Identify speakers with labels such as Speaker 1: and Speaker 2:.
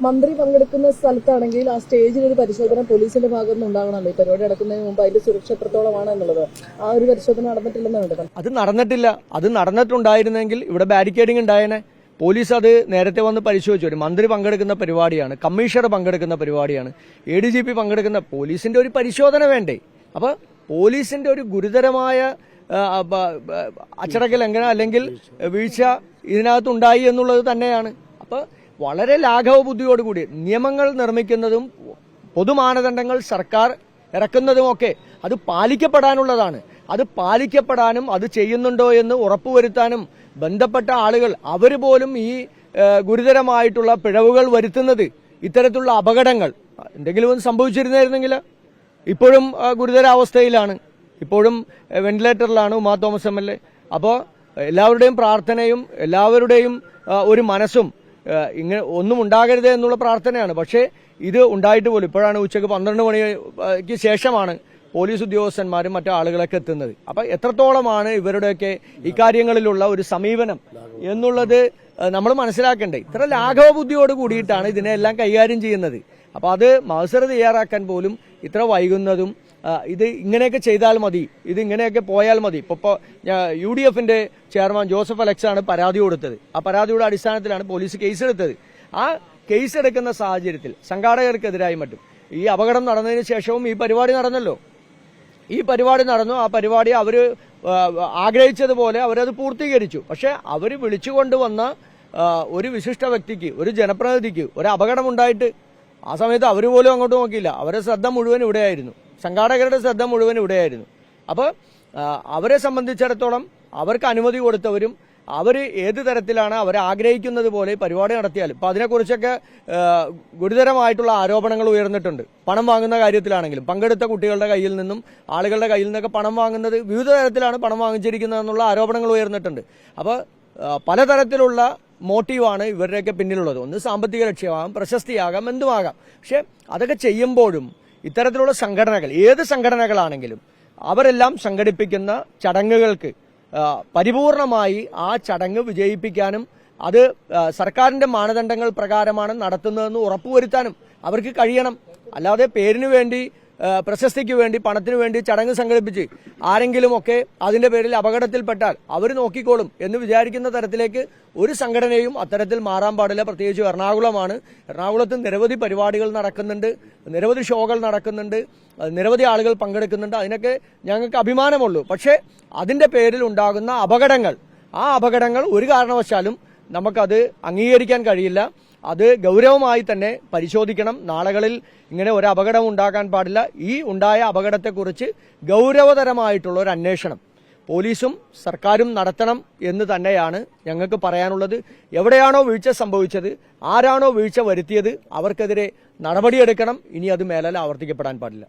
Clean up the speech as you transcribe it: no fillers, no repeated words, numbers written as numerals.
Speaker 1: മന്ത്രി പങ്കെടുക്കുന്ന സ്ഥലത്താണെങ്കിൽ ആ സ്റ്റേജിൽ ഒരു പരിശോധന പോലീസിന്റെ ഭാഗത്ത് നിന്ന് ഉണ്ടാകണമല്ലോ. ഈ പരിപാടി നടക്കുന്നതിന് മുമ്പ് അതിന്റെ സുരക്ഷ എത്രത്തോളമാണ് എന്നുള്ളത് ആ ഒരു പരിശോധന നടന്നിട്ടില്ലെന്നാണ്.
Speaker 2: അത് നടന്നിട്ടില്ല. അത് നടന്നിട്ടുണ്ടായിരുന്നെങ്കിൽ ഇവിടെ ബാരിക്കേഡിംഗ് ഉണ്ടായേനെ. പോലീസ് അത് നേരത്തെ വന്ന് പരിശോധിച്ചു. ഒരു മന്ത്രി പങ്കെടുക്കുന്ന പരിപാടിയാണ്, കമ്മീഷണർ പങ്കെടുക്കുന്ന പരിപാടിയാണ്, ADGP പങ്കെടുക്കുന്ന, പോലീസിന്റെ ഒരു പരിശോധന വേണ്ടേ? അപ്പൊ പോലീസിന്റെ ഒരു ഗുരുതരമായ അച്ചടക്ക ലംഘനം അല്ലെങ്കിൽ വീഴ്ച ഇതിനകത്തുണ്ടായി എന്നുള്ളത് തന്നെയാണ്. അപ്പൊ വളരെ ലാഘവ ബുദ്ധിയോടുകൂടി നിയമങ്ങൾ നിർമ്മിക്കുന്നതും പൊതുമാനദണ്ഡങ്ങൾ സർക്കാർ ഇറക്കുന്നതുമൊക്കെ അത് പാലിക്കപ്പെടാനുള്ളതാണ്. അത് പാലിക്കപ്പെടാനും അത് ചെയ്യുന്നുണ്ടോ എന്ന് ഉറപ്പുവരുത്താനും ബന്ധപ്പെട്ട ആളുകൾ അവർ പോലും ഈ ഗുരുതരമായിട്ടുള്ള പിഴവുകൾ വരുത്തുന്നത്, ഇത്തരത്തിലുള്ള അപകടങ്ങൾ എന്തെങ്കിലും ഒന്ന് സംഭവിച്ചിരുന്നായിരുന്നെങ്കിൽ ഇപ്പോഴും ഗുരുതരാവസ്ഥയിലാണ്, ഇപ്പോഴും വെന്റിലേറ്ററിലാണ് ഉമാ തോമസ് MLA. അപ്പോൾ എല്ലാവരുടെയും പ്രാർത്ഥനയും എല്ലാവരുടെയും ഒരു മനസ്സും ഇങ്ങനെ ഒന്നും ഉണ്ടാകരുത് എന്നുള്ള പ്രാർത്ഥനയാണ്. പക്ഷേ ഇത് ഉണ്ടായിട്ട് പോലും ഇപ്പോഴാണ് ഉച്ചയ്ക്ക് 12 മണിക്ക് ശേഷമാണ് പോലീസ് ഉദ്യോഗസ്ഥന്മാരും മറ്റു ആളുകളൊക്കെ എത്തുന്നത്. അപ്പൊ എത്രത്തോളമാണ് ഇവരുടെയൊക്കെ ഇക്കാര്യങ്ങളിലുള്ള ഒരു സമീപനം എന്നുള്ളത് നമ്മൾ മനസ്സിലാക്കണ്ടേ. ഇത്ര ലാഘവ ബുദ്ധിയോട് കൂടിയിട്ടാണ് ഇതിനെല്ലാം കൈകാര്യം ചെയ്യുന്നത്. അപ്പൊ അത് മഹസർ തയ്യാറാക്കാൻ പോലും ഇത്ര വൈകുന്നതും ഇത് ഇങ്ങനെയൊക്കെ ചെയ്താൽ മതി, ഇത് ഇങ്ങനെയൊക്കെ പോയാൽ മതി. ഇപ്പൊ UDFന്റെ ചെയർമാൻ ജോസഫ് അലക്സ് ആണ് പരാതി കൊടുത്തത്. ആ പരാതിയുടെ അടിസ്ഥാനത്തിലാണ് പോലീസ് കേസെടുത്തത്. ആ കേസെടുക്കുന്ന സാഹചര്യത്തിൽ സംഘാടകർക്കെതിരായി മറ്റും ഈ അപകടം നടന്നതിന് ശേഷവും ഈ പരിപാടി നടന്നല്ലോ. ഈ പരിപാടി നടന്നു. ആ പരിപാടി അവർ ആഗ്രഹിച്ചതുപോലെ അവരത് പൂർത്തീകരിച്ചു. പക്ഷെ അവർ വിളിച്ചുകൊണ്ടുവന്ന ഒരു വിശിഷ്ട വ്യക്തിക്ക്, ഒരു ജനപ്രതിനിധിക്ക് ഒരു അപകടമുണ്ടായിട്ട് ആ സമയത്ത് അവർ പോലും അങ്ങോട്ട് നോക്കിയില്ല. അവരുടെ ശ്രദ്ധ മുഴുവൻ ഇവിടെയായിരുന്നു, സംഘാടകരുടെ ശ്രദ്ധ മുഴുവൻ ഇവിടെയായിരുന്നു. അപ്പോൾ അവരെ സംബന്ധിച്ചിടത്തോളം അവർക്ക് അനുമതി കൊടുത്തവരും അവർ ഏത് തരത്തിലാണ് അവർ ആഗ്രഹിക്കുന്നത് പോലെ പരിപാടി നടത്തിയാൽ ഇപ്പം അതിനെക്കുറിച്ചൊക്കെ ഗുരുതരമായിട്ടുള്ള ആരോപണങ്ങൾ ഉയർന്നിട്ടുണ്ട്. പണം വാങ്ങുന്ന കാര്യത്തിലാണെങ്കിലും പങ്കെടുത്ത കുട്ടികളുടെ കയ്യിൽ നിന്നും ആളുകളുടെ കയ്യിൽ നിന്നൊക്കെ പണം വാങ്ങുന്നത് വിവിധ തരത്തിലാണ് പണം വാങ്ങിച്ചിരിക്കുന്നതെന്നുള്ള ആരോപണങ്ങൾ ഉയർന്നിട്ടുണ്ട്. അപ്പോൾ പലതരത്തിലുള്ള മോട്ടീവാണ് ഇവരുടെയൊക്കെ പിന്നിലുള്ളത്. ഒന്ന് സാമ്പത്തിക ലക്ഷ്യമാകാം, പ്രശസ്തിയാകാം, എന്തുമാകാം. പക്ഷെ അതൊക്കെ ചെയ്യുമ്പോഴും ഇത്തരത്തിലുള്ള സംഘടനകൾ, ഏത് സംഘടനകളാണെങ്കിലും അവരെല്ലാം സംഘടിപ്പിക്കുന്ന ചടങ്ങുകൾക്ക് പരിപൂർണമായി ആ ചടങ്ങ് വിജയിപ്പിക്കാനും അത് സർക്കാരിന്റെ മാനദണ്ഡങ്ങൾ പ്രകാരമാണ് നടത്തുന്നതെന്ന് ഉറപ്പുവരുത്താനും അവർക്ക് കഴിയണം. അല്ലാതെ പേരിനു വേണ്ടി, പ്രശസ്തിക്ക് വേണ്ടി, പണത്തിനു വേണ്ടി ചടങ്ങ് സംഘടിപ്പിച്ച് ആരെങ്കിലുമൊക്കെ അതിന്റെ പേരിൽ അപകടത്തിൽപ്പെട്ടാൽ അവർ നോക്കിക്കോളും എന്ന് വിചാരിക്കുന്ന തരത്തിലേക്ക് ഒരു സംഘടനയും അത്തരത്തിൽ മാറാൻ പാടില്ല. പ്രത്യേകിച്ച് എറണാകുളമാണ്. എറണാകുളത്ത് നിരവധി പരിപാടികൾ നടക്കുന്നുണ്ട്, നിരവധി ഷോകൾ നടക്കുന്നുണ്ട്, നിരവധി ആളുകൾ പങ്കെടുക്കുന്നുണ്ട്. അതിനൊക്കെ ഞങ്ങൾക്ക് അഭിമാനമുള്ളൂ. പക്ഷേ അതിന്റെ പേരിൽ ഉണ്ടാകുന്ന അപകടങ്ങൾ, ആ അപകടങ്ങൾ ഒരു കാരണവശാലും നമുക്കത് അംഗീകരിക്കാൻ കഴിയില്ല. അത് ഗൗരവമായി തന്നെ പരിശോധിക്കണം. നാളുകളിൽ ഇങ്ങനെ ഒരു അപകടം ഉണ്ടാകാൻ പാടില്ല. ഈ ഉണ്ടായ അപകടത്തെക്കുറിച്ച് ഗൗരവതരമായിട്ടുള്ള ഒരു അന്വേഷണം പോലീസും സർക്കാരും നടത്തണം എന്ന് തന്നെയാണ് ഞങ്ങൾക്ക് പറയാനുള്ളത്. എവിടെയാണോ വീഴ്ച സംഭവിച്ചത്, ആരാണോ വീഴ്ച വരുത്തിയത്, അവർക്കെതിരെ നടപടിയെടുക്കണം. ഇനി അത് മേലാൽ ആവർത്തിക്കപ്പെടാൻ പാടില്ല.